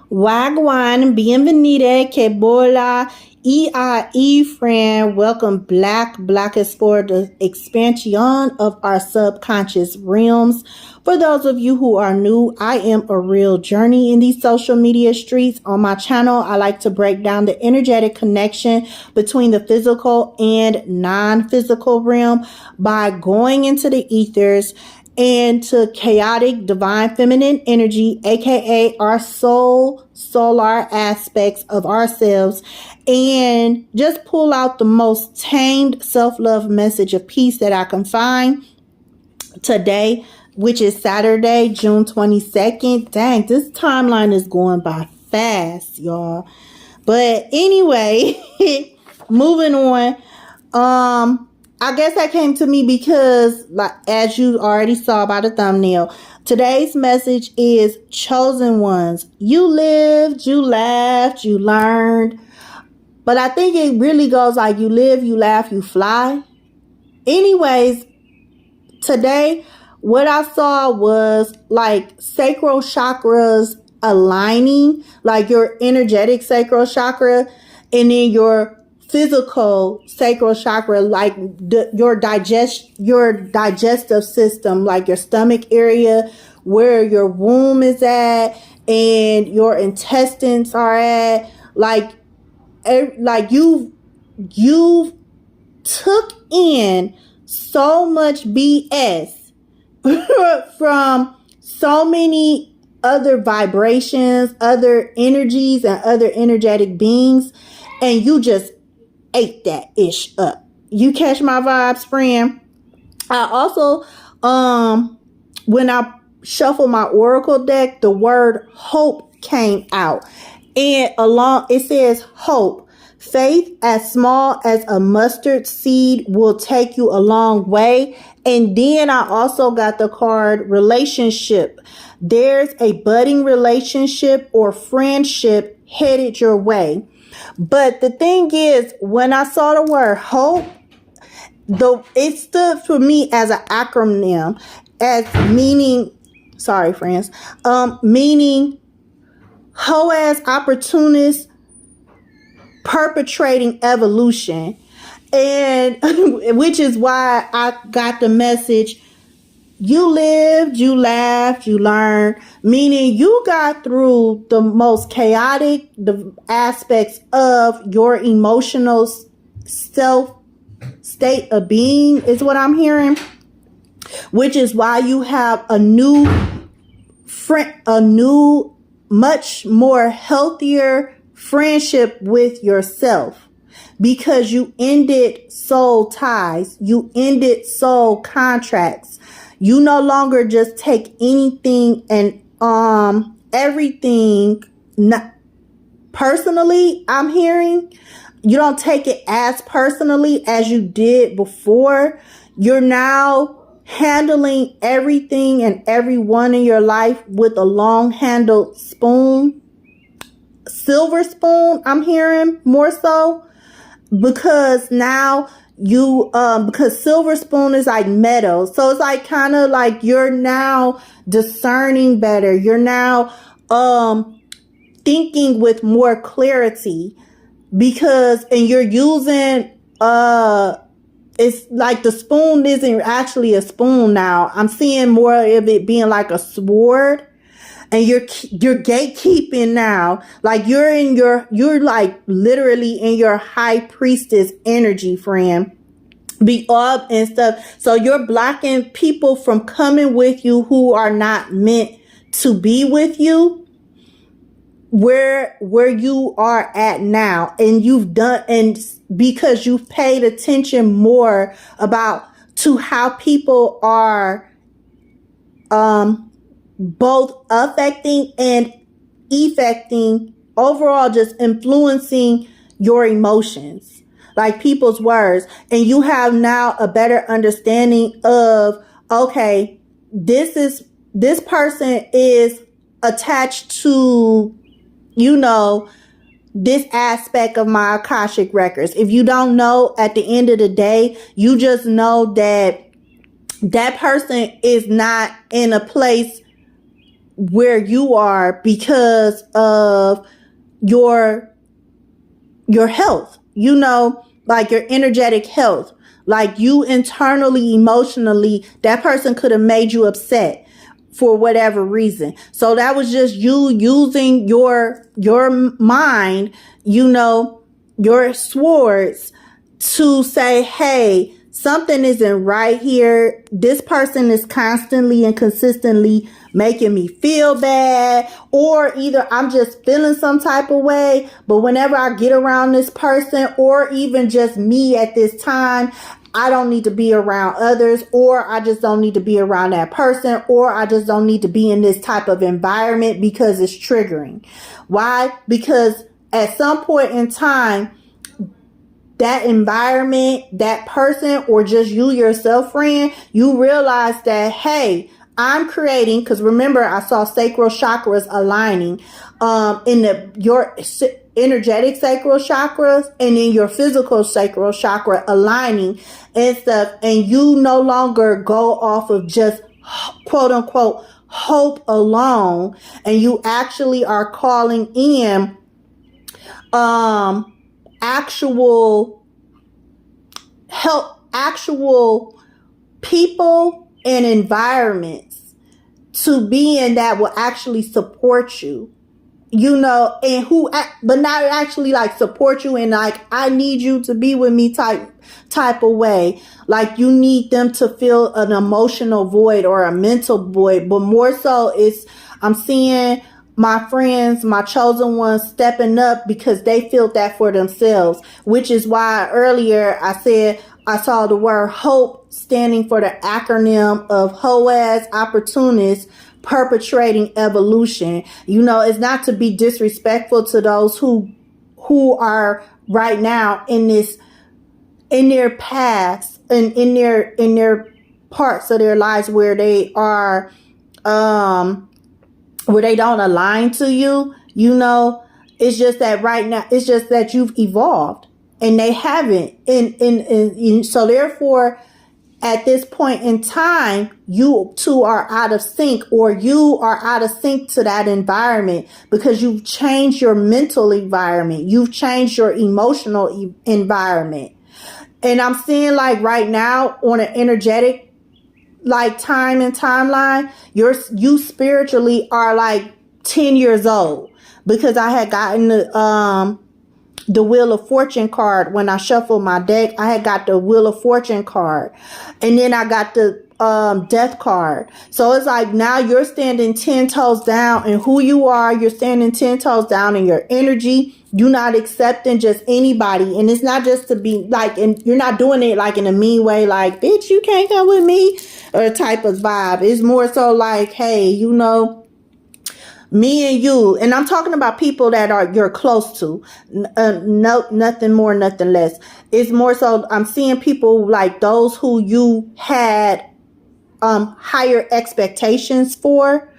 Wagwan, bienvenida, que bola, friend. Welcome, Black is for the expansion of our subconscious realms. For those of you who are new, I am a real journey in these social media streets. On my channel, I like to break down the energetic connection between the physical and non-physical realm by going into the ethers and to chaotic divine feminine energy, aka our solar aspects of ourselves, and just pull out the most tamed self-love message of peace that I can find today, which is Saturday, June 22nd. Dang, this timeline is going by fast, y'all. But anyway, moving on. I guess that came to me because, like, as you already saw by the thumbnail, today's message is chosen ones. You lived, you laughed, you learned. But I think it really goes like you live, you laugh, you fly. Anyways, today, what I saw was like sacral chakras aligning, like your energetic sacral chakra and then your physical sacral chakra, like your digestive system, like your stomach area, where your womb is at and your intestines are at, like you took in so much BS from so many other vibrations, other energies, and other energetic beings, and you just ate that ish up. You catch my vibes, friend? I also, when I shuffled my oracle deck, the word hope came out. And it says hope. Faith as small as a mustard seed will take you a long way. And then I also got the card relationship. There's a budding relationship or friendship headed your way. But the thing is, when I saw the word hope, it stood for me as an acronym, as meaning, sorry friends, meaning hoe as opportunist perpetrating evolution. And which is why I got the message, you lived, you laughed, you learned, meaning you got through the most chaotic aspects of your emotional self state of being is what I'm hearing, which is why you have a new, much more healthier friendship with yourself, because you ended soul ties, you ended soul contracts. You no longer just take anything and everything not personally. I'm hearing you don't take it as personally as you did before. You're now handling everything and everyone in your life with a long handled spoon, silver spoon. I'm hearing more so, because now because silver spoon is like metal. So it's like kind of like you're now discerning better. You're now thinking with more clarity, because, and you're using, it's like the spoon isn't actually a spoon now. I'm seeing more of it being like a sword. And you're gatekeeping now. Like you're like literally in your high priestess energy, friend. Be up and stuff. So you're blocking people from coming with you who are not meant to be with you. Where you are at now. And you've done, and because you've paid attention more to how people are, both affecting and effecting, overall just influencing your emotions, like people's words. And you have now a better understanding of, okay, this person is attached to, this aspect of my Akashic records. If you don't know, at the end of the day, you just know that that person is not in a place where you are because of your health, like your energetic health, like you internally, emotionally, that person could have made you upset for whatever reason. So that was just you using your mind, your swords to say, hey, something isn't right here. This person is constantly and consistently making me feel bad, or either I'm just feeling some type of way, but whenever I get around this person, or even just me at this time, I don't need to be around others, or I just don't need to be around that person, or I just don't need to be in this type of environment because it's triggering. Why? Because at some point in time, that environment, that person, or just you yourself, friend, you realize that, hey, I'm creating, because remember, I saw sacral chakras aligning in your energetic sacral chakras and in your physical sacral chakra aligning and stuff. And you no longer go off of just quote unquote hope alone. And you actually are calling in actual help, actual people and environments to be in that will actually support you, and but not actually like support you and like, I need you to be with me type of way. Like you need them to fill an emotional void or a mental void, but more so I'm seeing my friends, my chosen ones stepping up because they feel that for themselves, which is why earlier I said I saw the word HOPE standing for the acronym of HOAS opportunists perpetrating evolution. It's not to be disrespectful to those who are right now in their paths and in their parts of their lives where they are, where they don't align to you. It's just that right now, it's just that you've evolved and they haven't. And so therefore, at this point in time, you two are out of sync, or you are out of sync to that environment because you've changed your mental environment. You've changed your emotional environment. And I'm seeing like right now on an energetic like time and timeline, you spiritually are like 10 years old, because I had gotten the Wheel of Fortune card. When I shuffled my deck, I had got the Wheel of Fortune card, and then I got the Death card. So it's like now you're standing 10 toes down in who you are. You're standing 10 toes down in your energy. You're not accepting just anybody, and it's not just to be like, and you're not doing it like in a mean way, like, bitch, you can't come with me, or type of vibe. It's more so like, hey, me and you, and I'm talking about people that you're close to, nothing more, nothing less. It's more so I'm seeing people like those who you had higher expectations for,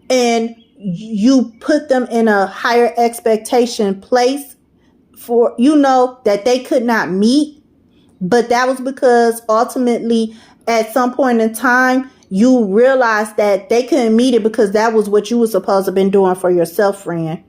and you put them in a higher expectation place for, that they could not meet. But that was because ultimately at some point in time, you realized that they couldn't meet it because that was what you were supposed to have been doing for yourself, friend.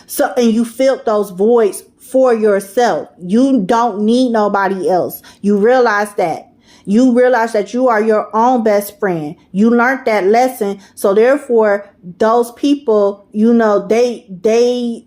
So, and you filled those voids for yourself. You don't need nobody else. You realize that. You realize that you are your own best friend. You learned that lesson. So therefore, those people, they,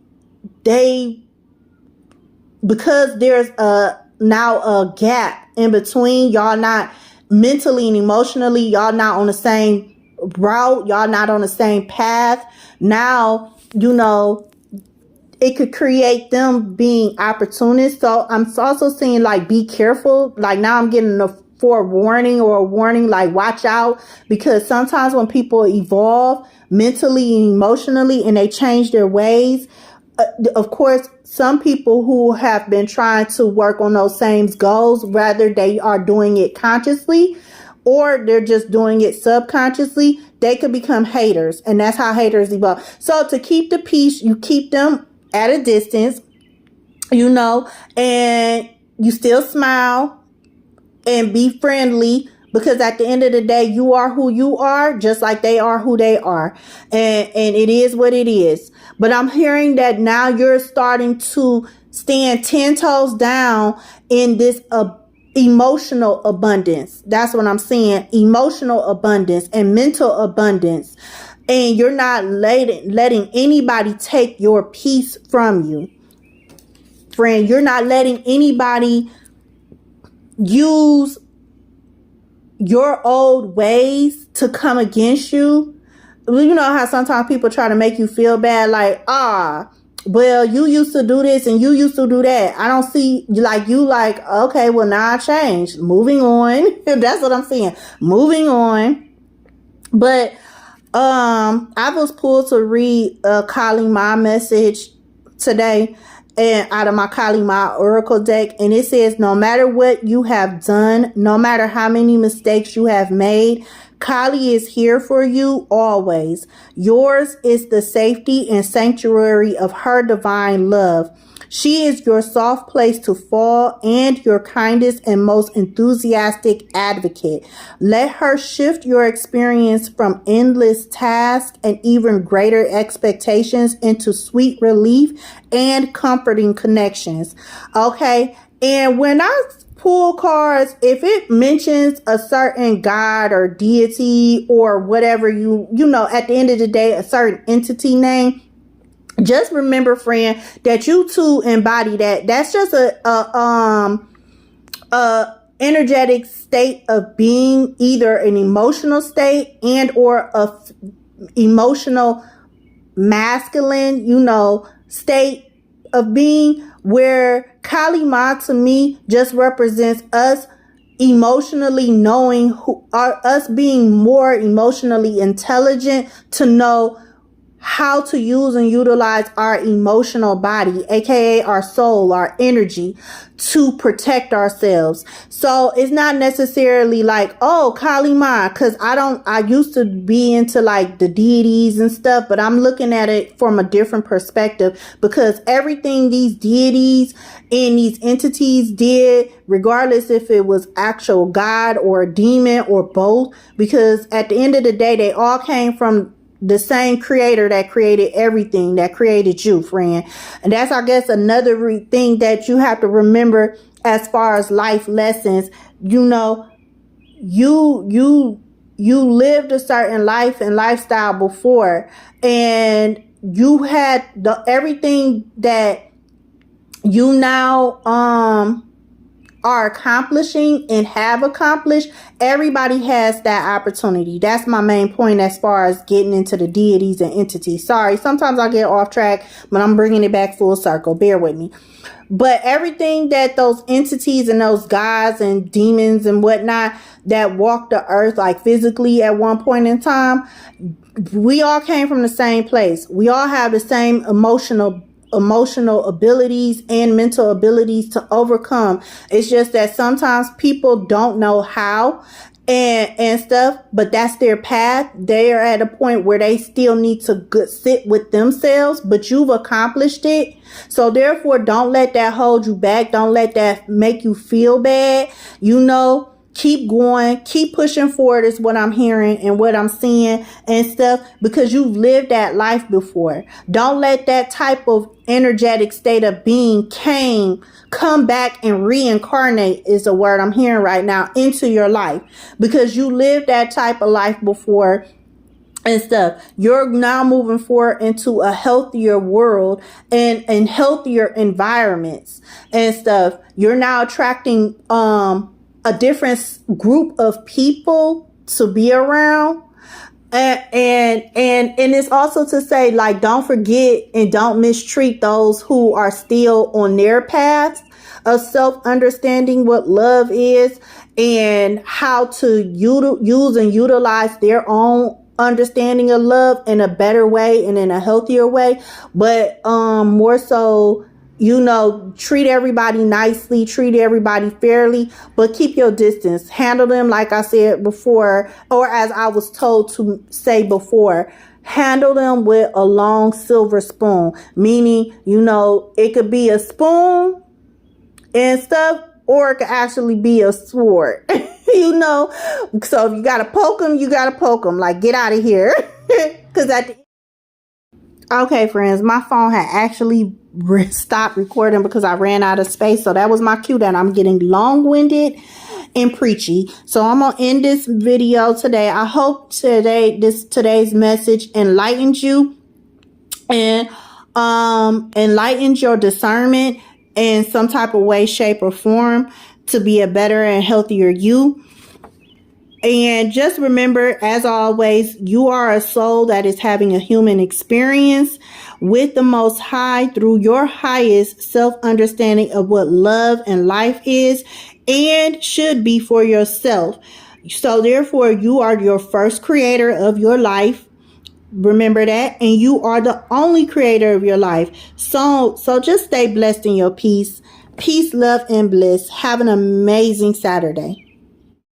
because there's now a gap in between, y'all not mentally and emotionally, y'all not on the same route, y'all not on the same path. Now, it could create them being opportunists. So I'm also seeing like, be careful. Like now I'm getting a forewarning or a warning, like watch out, because sometimes when people evolve mentally and emotionally and they change their ways, of course, some people who have been trying to work on those same goals, whether they are doing it consciously or they're just doing it subconsciously, they could become haters. And that's how haters evolve. So to keep the peace, you keep them at a distance, and you still smile and be friendly, Because at the end of the day, you are who you are, just like they are who they are. And it is what it is. But I'm hearing that now you're starting to stand 10 toes down in this emotional abundance. That's what I'm saying. Emotional abundance and mental abundance. And you're not letting anybody take your peace from you. Friend, you're not letting anybody use your old ways to come against you. You know how sometimes people try to make you feel bad, like, well, you used to do this and you used to do that. I don't see like you like, okay, well, now I changed. Moving on. That's what I'm saying. Moving on. But I was pulled to read a Kali-Ma message today, and out of my Kali-Ma Oracle deck, and it says, no matter what you have done, no matter how many mistakes you have made, Kali is here for you always. Yours is the safety and sanctuary of her divine love. She is your soft place to fall and your kindest and most enthusiastic advocate. Let her shift your experience from endless tasks and even greater expectations into sweet relief and comforting connections. Okay. And when I pull cards, if it mentions a certain God or deity or whatever, you know, at the end of the day, a certain entity name, just remember, friend, that you too embody that. That's just a energetic state of being, either an emotional state and or a emotional masculine, you know, state of being, where Kali-Ma to me just represents us emotionally knowing who are us, being more emotionally intelligent to know how to use and utilize our emotional body, aka our soul, our energy, to protect ourselves. So it's not necessarily like, oh, Kali-Ma, because I used to be into like the deities and stuff, but I'm looking at it from a different perspective, because everything these deities and these entities did, regardless if it was actual God or a demon or both, because at the end of the day, they all came from the same creator that created everything, that created you, friend. And that's, I guess, another thing that you have to remember as far as life lessons. You know, you lived a certain life and lifestyle before, and you had everything that you now are accomplishing and have accomplished. Everybody has that opportunity. That's my main point as far as getting into the deities and entities. Sorry, sometimes I get off track, but I'm bringing it back full circle. Bear with me. But everything that those entities and those gods and demons and whatnot that walk the earth, like physically at one point in time, we all came from the same place. We all have the same emotional abilities and mental abilities to overcome. It's just that sometimes people don't know how and stuff, but that's their path. They are at a point where they still need to sit with themselves, but you've accomplished it. So therefore, don't let that hold you back. Don't let that make you feel bad. You know, keep going, keep pushing forward is what I'm hearing and what I'm seeing and stuff, because you've lived that life before. Don't let that type of energetic state of being come back and reincarnate is the word I'm hearing right now into your life, because you lived that type of life before and stuff. You're now moving forward into a healthier world and healthier environments and stuff. You're now attracting a different group of people to be around. And it's also to say, like, don't forget and don't mistreat those who are still on their paths of self-understanding what love is and how to use and utilize their own understanding of love in a better way and in a healthier way. But more so, you know, treat everybody nicely, treat everybody fairly, but keep your distance. Handle them, like I said before, or as I was told to say before, handle them with a long silver spoon. Meaning, you know, it could be a spoon and stuff, or it could actually be a sword. You know, so if you gotta poke them, you gotta poke them. Like, get out of here. Because okay, friends, my phone had actually stopped recording because I ran out of space. So that was my cue that I'm getting long-winded and preachy. So I'm gonna end this video today. I hope today's message enlightened you and enlightened your discernment in some type of way, shape, or form to be a better and healthier you. And just remember, as always, you are a soul that is having a human experience with the Most High through your highest self-understanding of what love and life is and should be for yourself. So therefore, you are your first creator of your life. Remember that. And you are the only creator of your life. So just stay blessed in your peace. Peace, love, and bliss. Have an amazing Saturday.